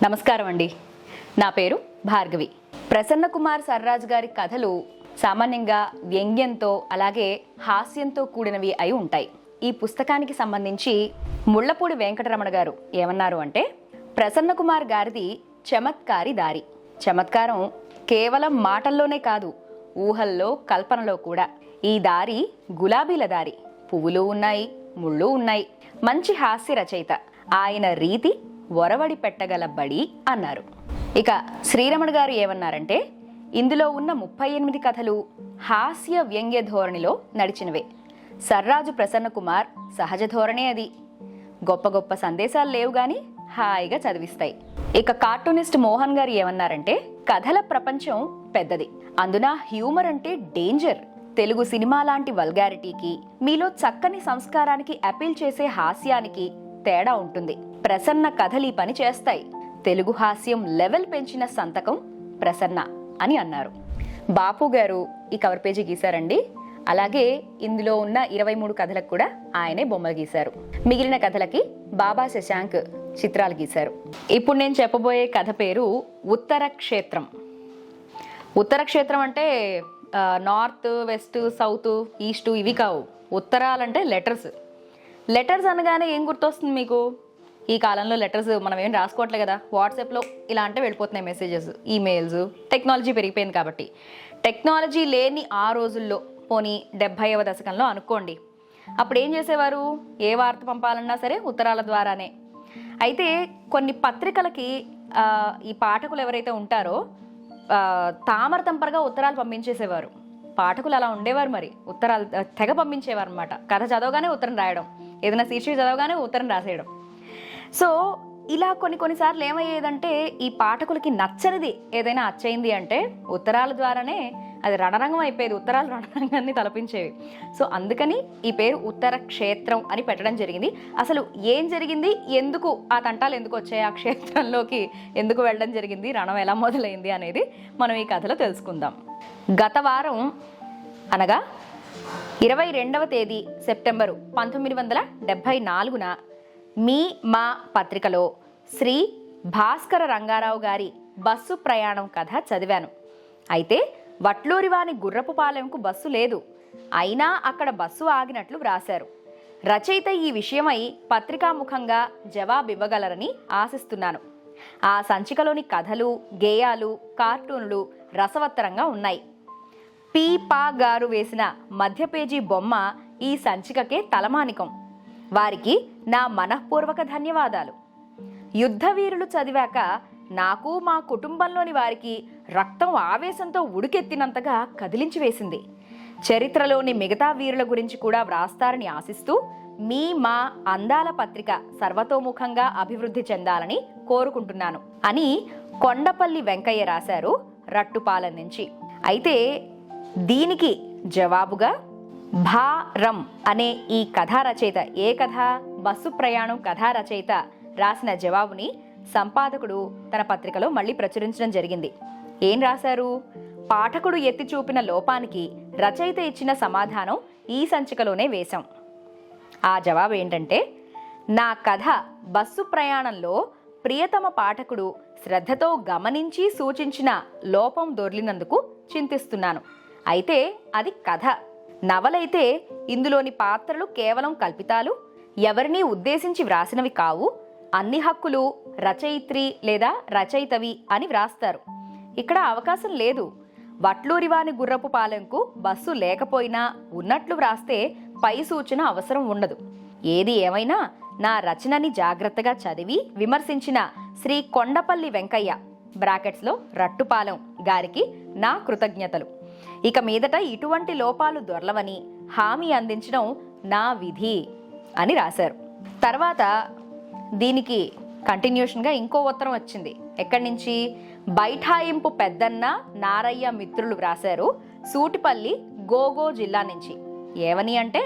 నమస్కారం అండి. నా పేరు భార్గవి. ప్రసన్న కుమార్ సర్రాజ్ గారి కథలు సామాన్యంగా వ్యంగ్యంతో అలాగే హాస్యంతో కూడినవి అయి ఉంటాయి. ఈ పుస్తకానికి సంబంధించి ముళ్లపూడి వెంకటరమణ గారు ఏమన్నారు అంటే, ప్రసన్న కుమార్ గారిది చమత్కారి దారి. చమత్కారం కేవలం మాటల్లోనే కాదు, ఊహల్లో కల్పనలో కూడా. ఈ దారి గులాబీల దారి. పువ్వులు ఉన్నాయి, ముళ్ళు ఉన్నాయి. మంచి హాస్య రచయిత. ఆయన రీతి ఒరవడి పెట్టగల బడి అన్నారు. ఇక శ్రీరమణ గారు ఏమన్నారంటే, ఇందులో ఉన్న 38 కథలు హాస్య వ్యంగ్య ధోరణిలో నడిచినవే. సర్రాజు ప్రసన్న కుమార్ సహజ ధోరణే అది. గొప్ప గొప్ప సందేశాలు లేవు గాని హాయిగా చదివిస్తాయి. ఇక కార్టూనిస్ట్ మోహన్ గారు ఏమన్నారంటే, కథల ప్రపంచం పెద్దది, అందున హ్యూమర్ అంటే డేంజర్. తెలుగు సినిమా లాంటి వల్గారిటీకి, మీలో చక్కని సంస్కారానికి అపీల్ చేసే హాస్యానికి తేడా ఉంటుంది. ప్రసన్న కథలు ఈ పని చేస్తాయి. తెలుగు హాస్యం లెవెల్ పెంచిన సంతకం ప్రసన్న అని అన్నారు. బాపు గారు ఈ కవర్ పేజీ గీశారండి. అలాగే ఇందులో ఉన్న 23 కథలకు కూడా ఆయనే బొమ్మలు గీశారు. మిగిలిన కథలకి బాబా శశాంక్ చిత్రాలు గీశారు. ఇప్పుడు నేను చెప్పబోయే కథ పేరు ఉత్తర క్షేత్రం. ఉత్తర క్షేత్రం అంటే నార్త్, వెస్ట్, సౌత్, ఈస్ట్ ఇవి కావు. ఉత్తరాలంటే లెటర్స్. లెటర్స్ అనగానే ఏం గుర్తొస్తుంది మీకు? ఈ కాలంలో లెటర్స్ మనం ఏం రాసుకోవట్లే కదా, వాట్సాప్లో ఇలా అంటే వెళ్ళిపోతున్నాయి మెసేజెస్, ఈమెయిల్స్. టెక్నాలజీ పెరిగిపోయింది కాబట్టి. టెక్నాలజీ లేని ఆ రోజుల్లో, పోనీ 70వ దశకంలో అనుకోండి, అప్పుడు ఏం చేసేవారు? ఏ వార్త పంపాలన్నా సరే ఉత్తరాల ద్వారానే. అయితే కొన్ని పత్రికలకి ఈ పాఠకులు ఎవరైతే ఉంటారో తామర తంపరగా ఉత్తరాలు పంపించేసేవారు. పాఠకులు అలా ఉండేవారు. మరి ఉత్తరాలు తెగ పంపించేవారు అనమాట. కథ చదవగానే ఉత్తరం రాయడం, ఏదైనా శీర్షిక చదవగానే ఉత్తరం రాసేయడం. సో ఇలా కొన్నిసార్లు ఏమయ్యేదంటే, ఈ పాఠకులకి నచ్చనిది ఏదైనా అచ్చయింది అంటే ఉత్తరాల ద్వారానే అది రణరంగం అయిపోయేది. ఉత్తరాలు రణరంగాన్ని తలపించేవి. సో అందుకని ఈ పేరు ఉత్తర క్షేత్రం అని పెట్టడం జరిగింది. అసలు ఏం జరిగింది, ఎందుకు ఆ తంటాలు ఎందుకు వచ్చాయి, ఆ క్షేత్రంలోకి ఎందుకు వెళ్ళడం జరిగింది, రణం ఎలా మొదలైంది అనేది మనం ఈ కథలో తెలుసుకుందాం. గత వారం అనగా 22వ తేదీ సెప్టెంబరు 1974న మీ మా పత్రికలో శ్రీ భాస్కర రంగారావు గారి బస్సు ప్రయాణం కథ చదివాను. అయితే వట్లూరివాని గుర్రపుపాలెంకు బస్సు లేదు, అయినా అక్కడ బస్సు ఆగినట్లు వ్రాశారు. రచయిత ఈ విషయమై పత్రికాముఖంగా జవాబివ్వగలరని ఆశిస్తున్నాను. ఆ సంచికలోని కథలు, గేయాలు, కార్టూన్లు రసవత్తరంగా ఉన్నాయి. పి పా గారు వేసిన మధ్య పేజీ బొమ్మ ఈ సంచికకే తలమానికం. వారికి నా మనఃపూర్వక ధన్యవాదాలు. యుద్ధవీరులు చదివాక నాకు మా కుటుంబంలోని వారికి రక్తం ఆవేశంతో ఉడికెత్తినంతగా కదిలించి వేసింది. చరిత్రలోని మిగతా వీరుల గురించి కూడా వ్రాస్తారని ఆశిస్తూ మీ మా అందాల పత్రిక సర్వతోముఖంగా అభివృద్ధి చెందాలని కోరుకుంటున్నాను అని కొండపల్లి వెంకయ్య రాశారు రట్టుపాలెం నుంచి. అయితే దీనికి జవాబుగా భారం అనే ఈ కథా రచయిత, ఏ కథ, బస్సు ప్రయాణం కథా రచయిత రాసిన జవాబుని సంపాదకుడు తన పత్రికలో మళ్ళీ ప్రచురించడం జరిగింది. ఏం రాశారు? పాఠకుడు ఎత్తి చూపిన లోపానికి రచయిత ఇచ్చిన సమాధానం ఈ సంచికలోనే వేశాం. ఆ జవాబు ఏంటంటే, నా కథ బస్సు ప్రయాణంలో ప్రియతమ పాఠకుడు శ్రద్ధతో గమనించి సూచించిన లోపం దొర్లినందుకు చింతిస్తున్నాను. అయితే అది కథ. నవలైతే ఇందులోని పాత్రలు కేవలం కల్పితాలు, ఎవరినీ ఉద్దేశించి వ్రాసినవి కావు. అన్ని హక్కులు రచయిత్రి లేదా రచయితవి అని వ్రాస్తారు. ఇక్కడ అవకాశం లేదు. వట్లూరివాని గుర్రపు పాలెంకు బస్సు లేకపోయినా ఉన్నట్లు వ్రాస్తే పై సూచన అవసరం ఉండదు. ఏది ఏమైనా నా రచనని జాగ్రత్తగా చదివి విమర్శించిన శ్రీ కొండపల్లి వెంకయ్య బ్రాకెట్స్లో రట్టుపాలెం గారికి నా కృతజ్ఞతలు. ఇక మీదట ఇటువంటి లోపాలు దొర్లవని హామీ అందించడం నా విధి అని రాశారు. తర్వాత దీనికి కంటిన్యూషన్గా ఇంకో ఉత్తరం వచ్చింది. ఎక్కడి నుంచి? బైఠాయింపు పెద్దన్న నారయ్య మిత్రులు వ్రాశారు సూటిపల్లి గోగో జిల్లా నుంచి. ఏమని అంటే,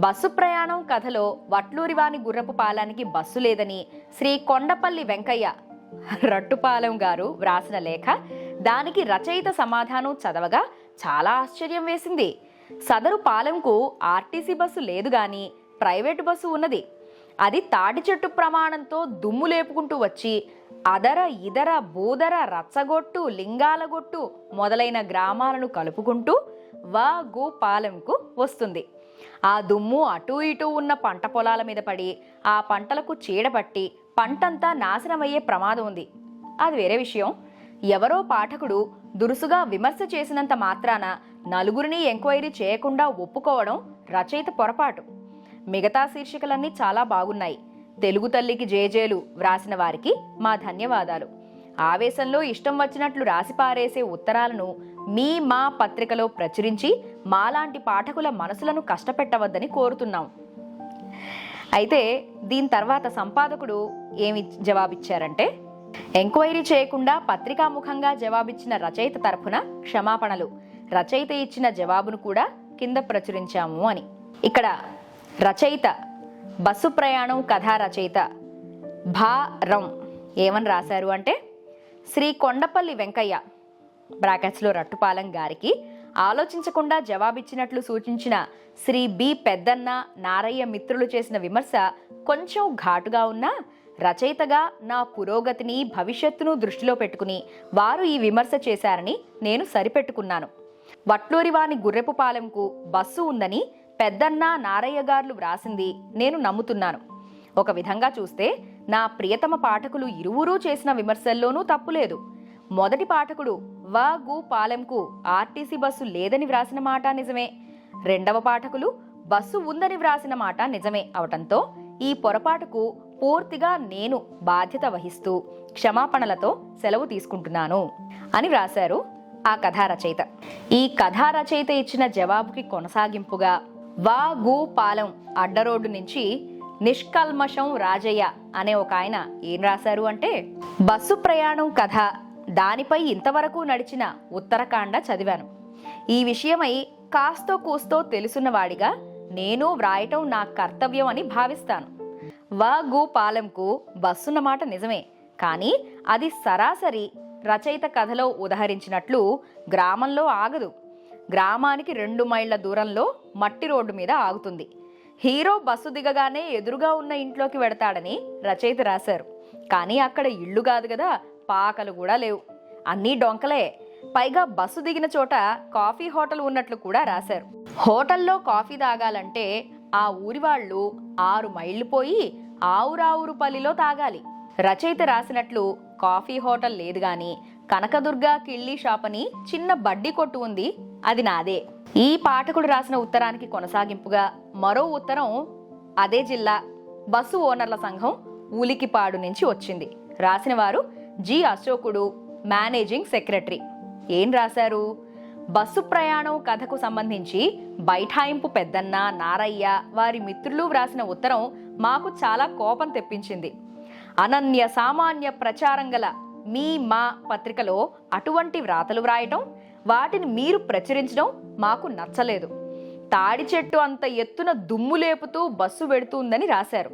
బస్సు ప్రయాణం కథలో వట్లూరివాని గుర్రపు పాలానికి బస్సు లేదని శ్రీ కొండపల్లి వెంకయ్య రట్టుపాలెం గారు వ్రాసిన లేఖ, దానికి రచయిత సమాధానం చదవగా చాలా ఆశ్చర్యం వేసింది. సదరు పాలెంకు ఆర్టీసీ బస్సు లేదు గాని ప్రైవేటు బస్సు ఉన్నది. అది తాటి చెట్టు ప్రమాణంతో దుమ్ము లేపుకుంటూ వచ్చి అదర ఇదర బూదర రచ్చగొట్టు లింగాలగొట్టు మొదలైన గ్రామాలను కలుపుకుంటూ వాగుపాలెంకు వస్తుంది. ఆ దుమ్ము అటూ ఇటూ ఉన్న పంట పొలాల మీద పడి ఆ పంటలకు చీడపట్టి పంటంతా నాశనమయ్యే ప్రమాదం ఉంది. అది వేరే విషయం. ఎవరో పాఠకుడు దురుసుగా విమర్శ చేసినంత మాత్రాన నలుగురిని ఎంక్వైరీ చేయకుండా ఒప్పుకోవడం రచయిత పొరపాటు. మిగతా శీర్షికలన్నీ చాలా బాగున్నాయి. తెలుగు తల్లికి జేజేలు వ్రాసిన వారికి మా ధన్యవాదాలు. ఆవేశంలో ఇష్టం వచ్చినట్లు రాసిపారేసే ఉత్తరాలను మా పత్రికలో ప్రచురించి మాలాంటి పాఠకుల మనసులను కష్టపెట్టవద్దని కోరుతున్నాం. అయితే దీని తర్వాత సంపాదకుడు ఏమి జవాబిచ్చారంటే, ఎంక్వైరీ చేయకుండా పత్రికాముఖంగా జవాబిచ్చిన రచయిత తరఫున క్షమాపణలు. రచయిత ఇచ్చిన జవాబును కూడా కింద ప్రచురించాము అని. ఇక్కడ రచయిత బస్సు ప్రయాణం కథా రచయిత భారం ఏమని రాశారు అంటే, శ్రీ కొండపల్లి వెంకయ్య బ్రాకెట్స్లో రట్టుపాలెం గారికి ఆలోచించకుండా జవాబిచ్చినట్లు సూచించిన శ్రీ బి పెద్దన్న నారయ్య మిత్రులు చేసిన విమర్శ కొంచెం ఘాటుగా ఉన్నా రచయితగా నా పురోగతిని భవిష్యత్తును దృష్టిలో పెట్టుకుని వారు ఈ విమర్శ చేశారని నేను సరిపెట్టుకున్నాను. వట్లూరివాని గుర్రెపుపాలెంకు బస్సు ఉందని పెద్దన్న నారయ్య గారు వ్రాసింది నేను నమ్ముతున్నాను. ఒక విధంగా చూస్తే నా ప్రియతమ పాఠకులు ఇరువురూ చేసిన విమర్శల్లోనూ తప్పులేదు. మొదటి పాఠకుడు వాగుపాలెంకు ఆర్టీసీ బస్సు లేదని వ్రాసిన మాట నిజమే. రెండవ పాఠకులు బస్సు ఉందని వ్రాసిన మాట నిజమే అవటంతో ఈ పొరపాటుకు పూర్తిగా నేను బాధ్యత వహిస్తూ క్షమాపణలతో సెలవు తీసుకుంటున్నాను అని వ్రాశారు ఆ కథా రచయిత. ఈ కథా రచయిత ఇచ్చిన జవాబుకి కొనసాగింపుగా వాగుపాలెం అడ్డరోడ్డు నుంచి నిష్కల్మషం రాజయ్య అనే ఒక ఆయన ఏం రాశారు అంటే, బస్సు ప్రయాణం కథ, దానిపై ఇంతవరకు నడిచిన ఉత్తరకాండ చదివాను. ఈ విషయమై కాస్తో కూస్తో తెలుసున్నవాడిగా నేను వ్రాయటం నా కర్తవ్యం అని భావిస్తాను. వాగుపాలెంకు బస్సున్న మాట నిజమే, కానీ అది సరాసరి రచయిత కథలో ఉదహరించినట్లు గ్రామంలో ఆగదు. గ్రామానికి 2 మైళ్ళ దూరంలో మట్టి రోడ్డు మీద ఆగుతుంది. హీరో బస్సు దిగగానే ఎదురుగా ఉన్న ఇంట్లోకి వెడతాడని రచయిత రాశారు. కానీ అక్కడ ఇళ్ళు కాదు కదా, పాకలు కూడా లేవు, అన్నీ డొంకలే. పైగా బస్సు దిగిన చోట కాఫీ హోటల్ ఉన్నట్లు కూడా రాశారు. హోటల్లో కాఫీ తాగాలంటే ఆ ఊరి వాళ్ళు 6 మైళ్ళు పోయి ఆవురావురుపల్లిలో తాగాలి. రచయిత రాసినట్లు కాఫీ హోటల్ లేదు గాని కనకదుర్గ కిళ్ళీ షాప్ అని చిన్న బడ్డీ కొట్టు ఉంది, అది నాదే. ఈ పాఠకుడు రాసిన ఉత్తరానికి కొనసాగింపుగా మరో ఉత్తరం అదే జిల్లా బస్సు ఓనర్ల సంఘం ఉలికిపాడు నుంచి వచ్చింది. రాసిన వారు జి అశోకుడు, మేనేజింగ్ సెక్రటరీ. ఏం రాశారు? బస్సు ప్రయాణం కథకు సంబంధించి బైఠాయింపు పెద్దన్న నారయ్య వారి మిత్రులు వ్రాసిన ఉత్తరం మాకు చాలా కోపం తెప్పించింది. అనన్య సామాన్య ప్రచారం గల మా పత్రికలో అటువంటి వ్రాతలు వ్రాయటం, వాటిని మీరు ప్రచురించడం మాకు నచ్చలేదు. తాడి చెట్టు అంత ఎత్తున దుమ్ము లేపుతూ బస్సు వెడుతుందని రాశారు.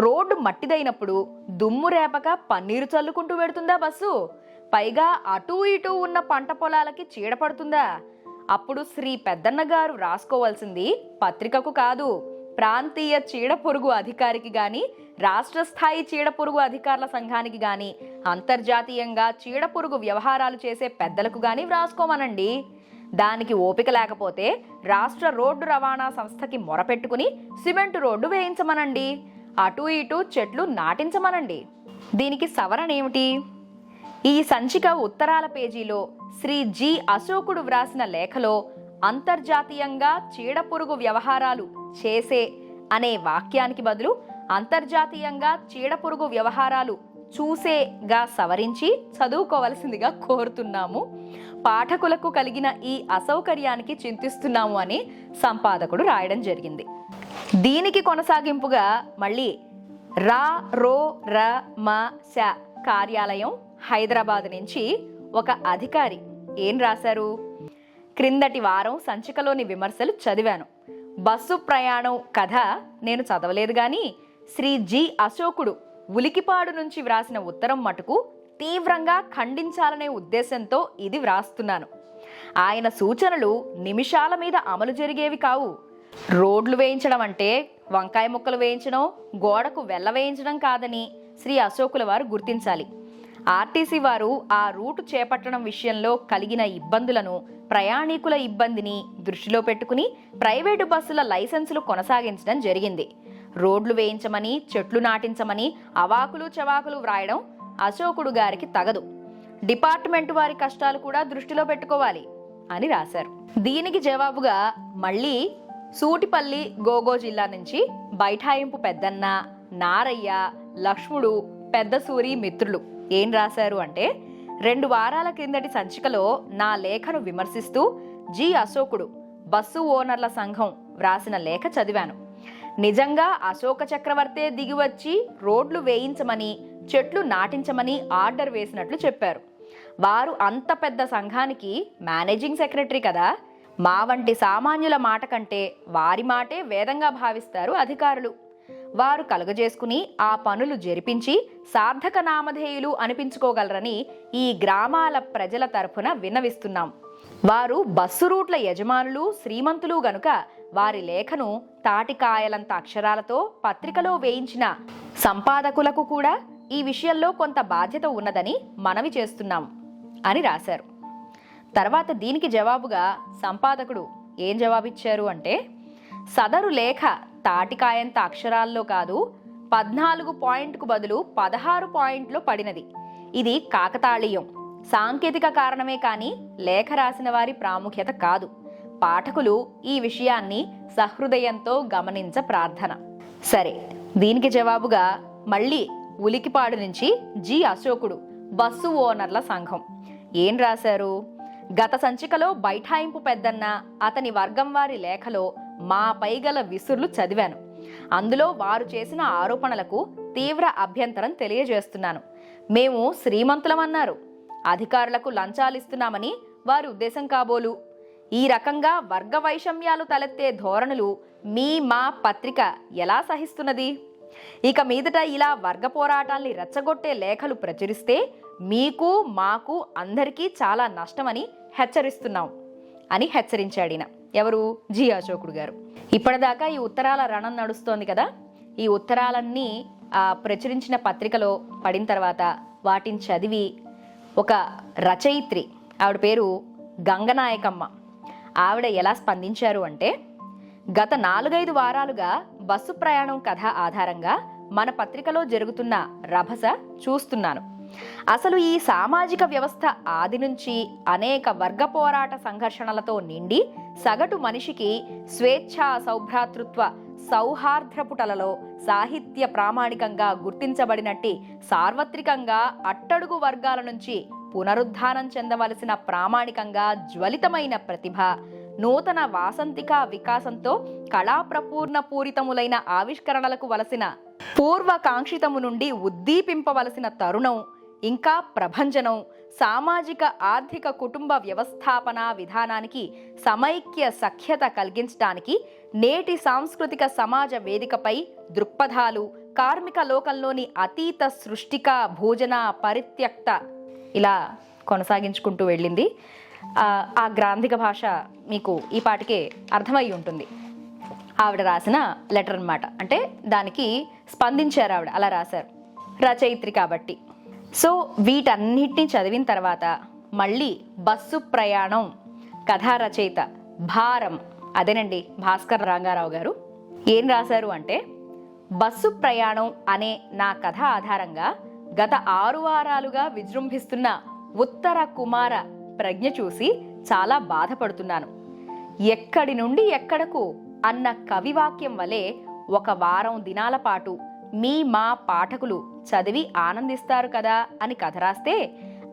రోడ్డు మట్టిదైనప్పుడు దుమ్ము రేపక పన్నీరు చల్లుకుంటూ వెడుతుందా బస్సు? పైగా అటూ ఇటూ ఉన్న పంట పొలాలకి చీడపడుతుందా? అప్పుడు శ్రీ పెద్దన్న గారు రాసుకోవాల్సింది పత్రికకు కాదు, ప్రాంతీయ చీడపురుగు అధికారికి గాని, రాష్ట్ర స్థాయి చీడపురుగు అధికారుల సంఘానికి గాని, అంతర్జాతీయంగా చీడపురుగు వ్యవహారాలు చేసే పెద్దలకు గాని వ్రాసుకోమనండి. దానికి ఓపిక లేకపోతే రాష్ట్ర రోడ్డు రవాణా సంస్థకి మొరపెట్టుకుని సిమెంటు రోడ్డు వేయించమనండి, అటూ ఇటూ చెట్లు నాటించమనండి. దీనికి సవరణ ఏమిటి? ఈ సంచిక ఉత్తరాల పేజీలో శ్రీ జి అశోకుడు వ్రాసిన లేఖలో అంతర్జాతీయంగా చీడపురుగు వ్యవహారాలు చేసే అనే వాక్యానికి బదులు అంతర్జాతీయంగా చీడపురుగు వ్యవహారాలు చూసేగా సవరించి చదువుకోవలసిందిగా కోరుతున్నాము. పాఠకులకు కలిగిన ఈ అసౌకర్యానికి చింతిస్తున్నాము అని సంపాదకుడు రాయడం జరిగింది. దీనికి కొనసాగింపుగా మళ్ళీ కార్యాలయం హైదరాబాద్ నుంచి ఒక అధికారి ఏం రాశారు? క్రిందటి వారం సంచికలోని విమర్శలు చదివాను. బస్సు ప్రయాణం కథ నేను చదవలేదు గాని శ్రీ జి అశోకుడు ఉలికిపాడు నుంచి వ్రాసిన ఉత్తరం మటుకు తీవ్రంగా ఖండించాలనే ఉద్దేశంతో ఇది వ్రాస్తున్నాను. ఆయన సూచనలు నిమిషాల మీద అమలు జరిగేవి కావు. రోడ్లు వేయించడం అంటే వంకాయ ముక్కలు వేయించడం, గోడకు వెల్ల వేయించడం కాదని శ్రీ అశోకుల వారు గుర్తించాలి. ఆర్టీసీ వారు ఆ రూటు చేపట్టడం విషయంలో కలిగిన ఇబ్బందులను, ప్రయాణికుల ఇబ్బందిని దృష్టిలో పెట్టుకుని ప్రైవేటు బస్సుల లైసెన్సులు కొనసాగించడం జరిగింది. రోడ్లు వేయించమని, చెట్లు నాటించమని అవాకులు చవాకులు వ్రాయడం అశోకుడు గారికి తగదు. డిపార్ట్మెంట్ వారి కష్టాలు కూడా దృష్టిలో పెట్టుకోవాలి అని రాశారు. దీనికి జవాబుగా మళ్ళీ సూటిపల్లి గోగో జిల్లా నుంచి బైఠాయింపు పెద్దన్న, నారయ్య, లక్ష్ముడు, పెద్ద సూరి మిత్రులు ఏం రాశారు అంటే, 2 వారాల క్రిందటి సంచికలో నా లేఖను విమర్శిస్తూ జి అశోకుడు బస్సు ఓనర్ల సంఘం వ్రాసిన లేఖ చదివాను. నిజంగా అశోక చక్రవర్తే దిగివచ్చి రోడ్లు వేయించమని, చెట్లు నాటించమని ఆర్డర్ వేసినట్లు చెప్పారు. వారు అంత పెద్ద సంఘానికి మేనేజింగ్ సెక్రటరీ కదా. మా వంటి సామాన్యుల మాట కంటే వారి మాటే వేదంగా భావిస్తారు అధికారులు. వారు కలుగజేసుకుని ఆ పనులు జరిపించి సార్థక నామధేయులు అనిపించుకోగలరని ఈ గ్రామాల ప్రజల తరఫున విన్నవిస్తున్నాం. వారు బస్సు రూట్ల యజమానులు, శ్రీమంతులు గనుక వారి లేఖను తాటికాయలంత అక్షరాలతో పత్రికలో వేయించిన సంపాదకులకు కూడా ఈ విషయంలో కొంత బాధ్యత ఉన్నదని మనవి చేస్తున్నాం అని రాశారు. తర్వాత దీనికి జవాబుగా సంపాదకుడు ఏం జవాబిచ్చారు అంటే, సదరు లేఖ తాటికాయంత అక్షరాల్లో కాదు, 14 పాయింట్కు బదులు 16 పాయింట్లు పడినది. ఇది కాకతాళీయం, సాంకేతిక కారణమే కానీ లేఖ రాసిన వారి ప్రాముఖ్యత కాదు. పాఠకులు ఈ విషయాన్ని సహృదయంతో గమనించ ప్రార్థన. సరే, దీనికి జవాబుగా మళ్ళీ ఉలికిపాడు నుంచి జి అశోకుడు బస్సు ఓనర్ల సంఘం ఏం రాశారు? గత సంచికలో బైఠాయింపు పెద్దన్న, అతని వర్గం వారి లేఖలో మా పైగల విసుర్లు చదివాను. అందులో వారు చేసిన ఆరోపణలకు తీవ్ర అభ్యంతరం తెలియజేస్తున్నాను. మేము శ్రీమంతులమన్నారు, అధికారులకు లంచాలిస్తున్నామని వారి ఉద్దేశం కాబోలు. ఈ రకంగా వర్గ వైషమ్యాలు తలెత్తే ధోరణులు మా పత్రిక ఎలా సహిస్తున్నది? ఇక మీదట ఇలా వర్గ పోరాటాల్ని రెచ్చగొట్టే లేఖలు ప్రచురిస్తే మీకు, మాకు, అందరికీ చాలా నష్టమని హెచ్చరిస్తున్నాం అని హెచ్చరించాడిన. ఎవరు? జి అశోకుడు గారు. ఇప్పటిదాకా ఈ ఉత్తరాల రణం నడుస్తోంది కదా. ఈ ఉత్తరాలన్నీ ప్రచురించిన పత్రికలో పడిన తర్వాత వాటిని చదివి ఒక రచయిత్రి, ఆవిడ పేరు గంగనాయకమ్మ, ఆవిడ ఎలా స్పందించారు అంటే, గత 4-5 వారాలుగా బస్సు ప్రయాణం కథ ఆధారంగా మన పత్రికలో జరుగుతున్న రభస చూస్తున్నాను. అసలు ఈ సామాజిక వ్యవస్థ ఆది నుంచి అనేక వర్గ పోరాట సంఘర్షణలతో నిండి సగటు మనిషికి స్వేచ్ఛా, సౌభ్రాతృత్వ, సౌహార్ద్రపుటలలో సాహిత్య ప్రామాణికంగా గుర్తించబడినట్టి సార్వత్రికంగా అట్టడుగు వర్గాల నుంచి పునరుద్ధానం చెందవలసిన ప్రామాణికంగా జ్వలితమైన ప్రతిభ, నూతన వాసంతిక వికాసంతో కళాప్రపూర్ణ పూరితములైన ఆవిష్కరణలకు వలసిన పూర్వకాంక్షితము నుండి ఉద్దీపింపవలసిన తరుణం, ఇంకా ప్రభంజనం, సామాజిక ఆర్థిక కుటుంబ వ్యవస్థాపన విధానానికి సమైక్య సఖ్యత కలిగించడానికి నేటి సాంస్కృతిక సమాజ వేదికపై దృక్పథాలు, కార్మిక లోకంలోని అతీత సృష్టిక, భోజన, పరిత్యక్త ఇలా కొనసాగించుకుంటూ వెళ్ళింది. ఆ గ్రాంధిక భాష మీకు ఈ పాటికే అర్థమై ఉంటుంది. ఆవిడ రాసిన లెటర్ అన్నమాట. అంటే దానికి స్పందించారు ఆవిడ, అలా రాశారు రచయిత్రి కాబట్టి. సో వీటన్నిటిని చదివిన తర్వాత మళ్ళీ బస్సు ప్రయాణం కథా రచయిత భారం, అదేనండి భాస్కర్ రంగారావు గారు ఏం రాశారు అంటే, బస్సు ప్రయాణం అనే నా కథ ఆధారంగా గత 6 వారాలుగా విజృంభిస్తున్న ఉత్తర కుమార ప్రజ్ఞ చూసి చాలా బాధపడుతున్నాను. ఎక్కడి నుండి ఎక్కడకు అన్న కవివాక్యం వలె 1 వారం దినాల పాటు మా పాఠకులు చదివి ఆనందిస్తారు కదా అని కథ రాస్తే,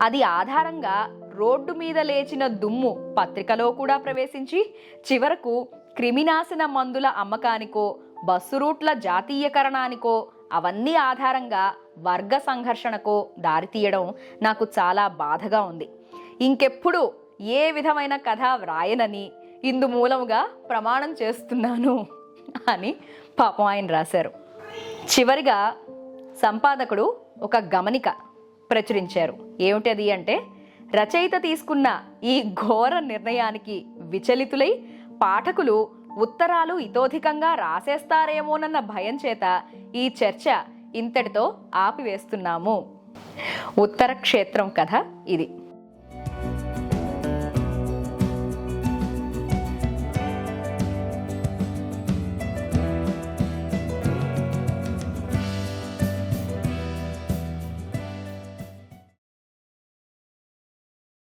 అది ఆధారంగా రోడ్డు మీద లేచిన దుమ్ము పత్రికలో కూడా ప్రవేశించి చివరకు క్రిమినాశన మందుల అమ్మకానికో, బస్సు రూట్ల జాతీయకరణానికో, అవన్నీ ఆధారంగా వర్గ సంఘర్షణకో దారితీయడం నాకు చాలా బాధగా ఉంది. ఇంకెప్పుడు ఏ విధమైన కథ వ్రాయనని ఇందు మూలముగా ప్రమాణం చేస్తున్నాను అని పాపం ఆయన రాశారు. చివరిగా సంపాదకుడు ఒక గమనిక ప్రచురించారు. ఏమిటది అంటే, రచయిత తీసుకున్న ఈ ఘోర నిర్ణయానికి విచలితులై పాఠకులు ఉత్తరాలు ఇతోధికంగా రాసేస్తారేమోనన్న భయం చేత ఈ చర్చ ఇంతటితో ఆపివేస్తున్నాము. ఉత్తర క్షేత్రం కథ ఇది.